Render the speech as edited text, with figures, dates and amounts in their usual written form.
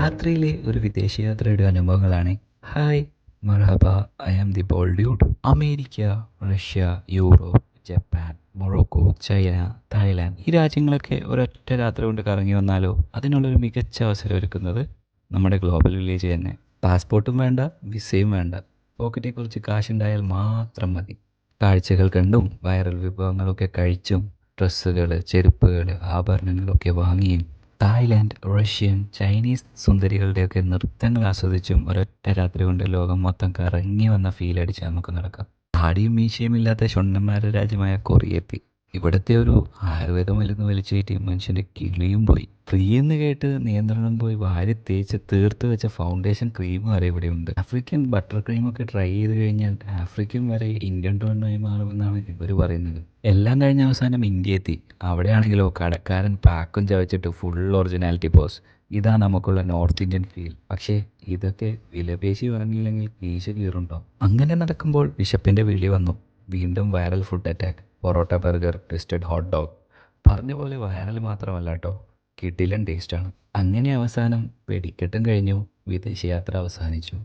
രാത്രിയിലെ ഒരു വിദേശയാത്രയുടെ അനുഭവങ്ങളാണ്. ഹായ്, മർഹബ, I am the bold dude. America, Russia, Europe, Japan, Morocco, China, Thailand ഈ രാജ്യങ്ങളൊക്കെ ഒരൊറ്റ രാത്രി കൊണ്ട് കറങ്ങി വന്നാലോ? അതിനുള്ളൊരു മികച്ച അവസരം ഒരുക്കുന്നത് നമ്മുടെ ഗ്ലോബൽ വില്ലേജ് തന്നെ. പാസ്പോർട്ടും വേണ്ട, വിസയും വേണ്ട, പോക്കറ്റിൽ കുറച്ച് കാശുണ്ടായാൽ മാത്രം മതി. കാഴ്ചകൾ കണ്ടും വൈറൽ വിഭവങ്ങളൊക്കെ കഴിച്ചും ഡ്രസ്സുകൾ, ചെരുപ്പുകൾ, ആഭരണങ്ങളൊക്കെ വാങ്ങിയും തായ്ലാൻഡ്, റഷ്യൻ, ചൈനീസ് സുന്ദരികളുടെയൊക്കെ നൃത്തങ്ങൾ ആസ്വദിച്ചും ഒരൊറ്റ രാത്രി കൊണ്ട് ലോകം മൊത്തം കറങ്ങി വന്ന ഫീൽ അടിച്ച് നമുക്ക് നടക്കാം. താടിയും മീശയും ഇല്ലാത്ത ഷൊണ്ണന്മാരുടെ രാജ്യമായ കൊറിയത്തിൽ ഇവിടുത്തെ ഒരു ആയുർവേദ മരുന്ന് വലിച്ചു കയറ്റി മനുഷ്യൻ്റെ കിളിയും പോയി. ഫ്രീ എന്ന് കേട്ട് നിയന്ത്രണം പോയി വാരി തേച്ച് തീർത്ത് വെച്ച ഫൗണ്ടേഷൻ ക്രീം വരെ ഇവിടെയുണ്ട്. ആഫ്രിക്കൻ ബട്ടർ ക്രീമൊക്കെ ട്രൈ ചെയ്ത് കഴിഞ്ഞാൽ ആഫ്രിക്കൻ വരെ ഇന്ത്യൻ ടോണായി മാറുമെന്നാണ് ഇവർ പറയുന്നത്. എല്ലാം കഴിഞ്ഞ അവസാനം ഇന്ത്യ എത്തി. അവിടെയാണെങ്കിലോ കടക്കാരൻ പാക്കും ചവച്ചിട്ട് ഫുൾ ഒറിജിനാലിറ്റി പോസ്. ഇതാ നമുക്കുള്ള നോർത്ത് ഇന്ത്യൻ ഫീൽ. പക്ഷേ ഇതൊക്കെ വിലപേശി വാങ്ങിയില്ലെങ്കിൽ കീശ കീറുണ്ടോ? അങ്ങനെ നടക്കുമ്പോൾ വിശപ്പിൻ്റെ വിളി വന്നു. വീണ്ടും viral food attack. Parotta, burger, twisted hot dog. പറഞ്ഞ പോലെ വൈറൽ മാത്രമല്ല കേട്ടോ, കിടിലൻ ടേസ്റ്റാണ്. അങ്ങനെ അവസാനം വെടിക്കെട്ടും കഴിഞ്ഞു, വിദേശയാത്ര അവസാനിച്ചു.